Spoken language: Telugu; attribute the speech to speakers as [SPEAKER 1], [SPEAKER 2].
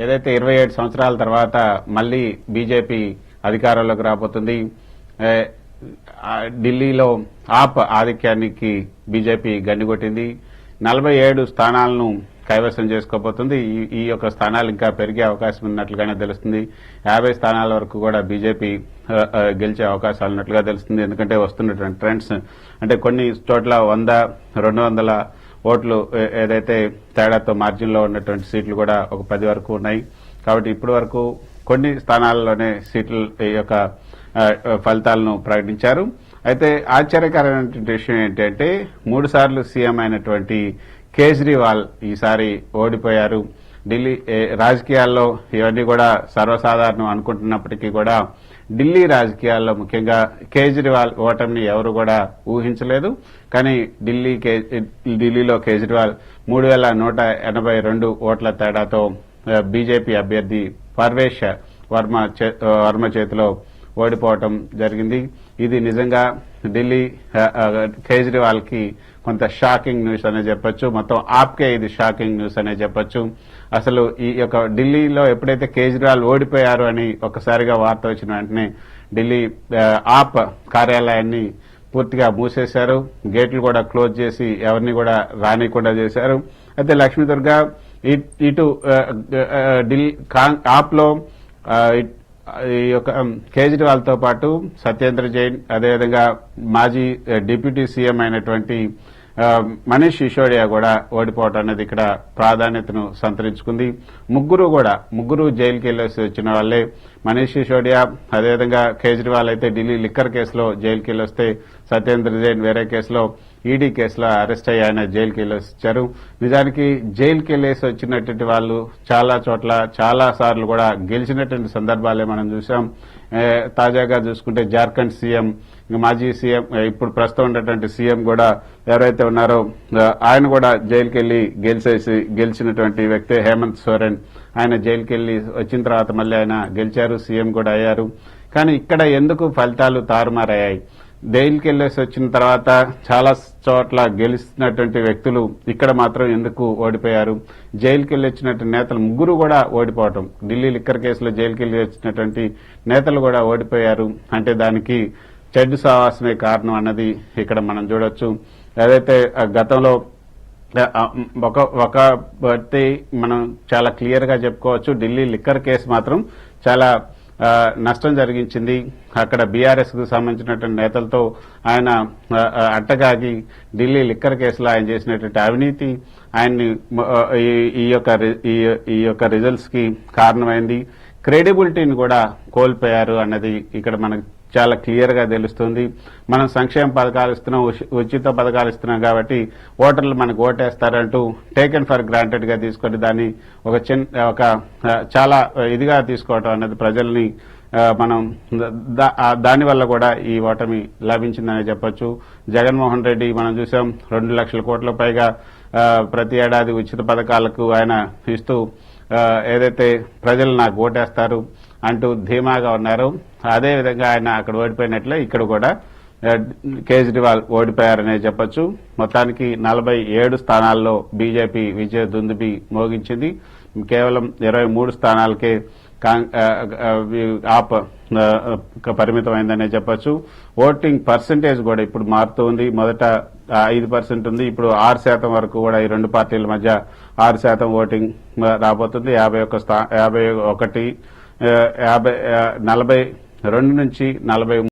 [SPEAKER 1] ఏదైతే 27 సంవత్సరాల తర్వాత మళ్లీ బీజేపీ అధికారంలోకి రాబోతుంది. ఢిల్లీలో ఆప్ ఆధిక్యానికి బీజేపీ గండికొట్టింది. 47 స్థానాలను కైవసం చేసుకోబోతుంది. ఈ యొక్క స్థానాలు ఇంకా పెరిగే అవకాశం ఉన్నట్లుగానే తెలుస్తుంది. 50 స్థానాల వరకు కూడా బీజేపీ గెలిచే అవకాశాలు ఉన్నట్లుగా తెలుస్తుంది. ఎందుకంటే వస్తున్నటువంటి ట్రెండ్స్ అంటే కొన్ని చోట్ల 100-200 ఓట్లు ఏదైతే తేడాతో మార్జిన్లో ఉన్నటువంటి సీట్లు కూడా ఒక 10 వరకు ఉన్నాయి. కాబట్టి ఇప్పటి వరకు కొన్ని స్థానాల్లోనే సీట్లు ఈ యొక్క ఫలితాలను ప్రకటించారు. అయితే ఆశ్చర్యకరమైనటువంటి విషయం ఏంటంటే 3 సార్లు సీఎం అయినటువంటి కేజ్రీవాల్ ఈసారి ఓడిపోయారు. ఢిల్లీ రాజకీయాల్లో ఇవన్నీ కూడా సర్వసాధారణం అనుకుంటున్నప్పటికీ కూడా ఢిల్లీ రాజకీయాల్లో ముఖ్యంగా కేజ్రీవాల్ ఓటమిని ఎవరు కూడా ఊహించలేదు. కానీ ఢిల్లీలో కేజ్రీవాల్ 3182 ఓట్ల తేడాతో బీజేపీ అభ్యర్థి పర్వేష్ వర్మ చేతిలో ఓడిపోవటం జరిగింది. ఇది నిజంగా ఢిల్లీ కేజ్రీవాల్ కి కొంత షాకింగ్ న్యూస్ అనే చెప్పొచ్చు. మొత్తం ఆప్కే ఇది షాకింగ్ న్యూస్ అనే చెప్పొచ్చు. అసలు ఈ యొక్క ఢిల్లీలో ఎప్పుడైతే కేజ్రీవాల్ ఓడిపోయారు అని ఒక్కసారిగా వార్త వచ్చిన వెంటనే ఢిల్లీ ఆప్ కార్యాలయాన్ని పూర్తిగా మూసేశారు. గేట్లు కూడా క్లోజ్ చేసి ఎవరిని కూడా రానికుండా చేశారు. అయితే లక్ష్మీదుర్గ ఇటు ఢిల్లీ ఆప్ లో ఈ యొక్క కేజ్రీవాల్ తో పాటు సత్యేంద్ర జైన్, అదేవిధంగా మాజీ డిప్యూటీ సీఎం అయినటువంటి మనీష్ సిసోడియా కూడా ఓడిపోవటం అనేది ఇక్కడ ప్రాధాన్యతను సంతరించుకుంది. ముగ్గురు జైలుకి వెళ్లేసి వచ్చిన వాళ్లే. మనీష్ సిసోడియా, అదేవిధంగా కేజ్రీవాల్ అయితే ఢిల్లీ లిక్కర్ కేసులో జైలుకి వెళ్లొస్తే, సత్యేంద్ర జైన్ వేరే కేసులో ఈడీ కేసులో అరెస్ట్ అయ్యి ఆయన జైలుకి వెళ్లేసి వచ్చారు. నిజానికి జైలుకి వెళ్లేసి వచ్చినటువంటి వాళ్ళు చాలా చోట్ల చాలా సార్లు కూడా గెలిచినటువంటి సందర్భాలే మనం చూసాం. తాజాగా చూసుకుంటే జార్ఖండ్ సీఎం, మాజీ సీఎం, ఇప్పుడు ప్రస్తుతం ఉన్నటువంటి సీఎం కూడా ఎవరైతే ఉన్నారో ఆయన కూడా జైలుకి వెళ్లి గెలిచినటువంటి వ్యక్తి హేమంత్ సోరెన్. ఆయన జైలుకి వెళ్లి వచ్చిన తర్వాత మళ్లీ ఆయన గెలిచారు, సీఎం కూడా అయ్యారు. కానీ ఇక్కడ ఎందుకు ఫలితాలు తారుమారయ్యాయి? జైలుకి వెళ్లేసి వచ్చిన తర్వాత చాలా చోట్ల గెలిచినటువంటి వ్యక్తులు ఇక్కడ మాత్రం ఎందుకు ఓడిపోయారు? జైలుకి వెళ్లి వచ్చినటువంటి నేతలు ముగ్గురు కూడా ఓడిపోవటం, ఢిల్లీ లిక్కర్ కేసులో జైలుకి వెళ్లి వచ్చినటువంటి నేతలు కూడా ఓడిపోయారు అంటే దానికి చెడ్డు సావాసమే కారణం అన్నది ఇక్కడ మనం చూడొచ్చు. ఏదైతే గతంలో ఒక బట్టి మనం చాలా క్లియర్ గా చెప్పుకోవచ్చు, ఢిల్లీ లిక్కర్ కేసు మాత్రం చాలా నష్టం జరిగించింది. అక్కడ బీఆర్ఎస్ కు సంబంధించినటువంటి నేతలతో ఆయన అట్టగాగి ఢిల్లీ లిక్కర్ కేసులో ఆయన చేసినటువంటి అవినీతి ఆయన్ని ఈ యొక్క రిజల్ట్స్ కి కారణమైంది. క్రెడిబిలిటీని కూడా కోల్పోయారు అన్నది ఇక్కడ మనకు చాలా క్లియర్ గా తెలుస్తుంది. మనం సంక్షేమ పథకాలు ఇస్తున్నాం, ఉచిత పథకాలు ఇస్తున్నాం కాబట్టి ఓటర్లు మనకు ఓటేస్తారంటూ టేకెన్ ఫర్ గ్రాంటెడ్ గా తీసుకొని దాన్ని ఒక చాలా ఇదిగా తీసుకోవటం అన్నది ప్రజల్ని మనం దానివల్ల కూడా ఈ ఓటమి లభించిందని చెప్పొచ్చు. జగన్మోహన్ రెడ్డి మనం చూసాం 2 లక్షల కోట్ల పైగా ప్రతి ఏడాది ఉచిత పథకాలకు ఆయన ఇస్తూ ఏదైతే ప్రజలు నాకు ఓటేస్తారు అంటూ ధీమాగా ఉన్నారు. అదేవిధంగా ఆయన అక్కడ ఓడిపోయినట్లే ఇక్కడ కూడా కేజ్రీవాల్ ఓడిపోయారనే చెప్పొచ్చు. మొత్తానికి 47 స్థానాల్లో బీజేపీ విజయ దుందుబి మోగించింది. కేవలం 23 స్థానాలకే ఆప్ పరిమితమైందనే చెప్పొచ్చు. ఓటింగ్ పర్సంటేజ్ కూడా ఇప్పుడు మారుతూ ఉంది. మొదట 5% ఉంది, ఇప్పుడు 6% వరకు కూడా ఈ రెండు పార్టీల మధ్య 6% ఓటింగ్ రాబోతుంది. 42 నుంచి 43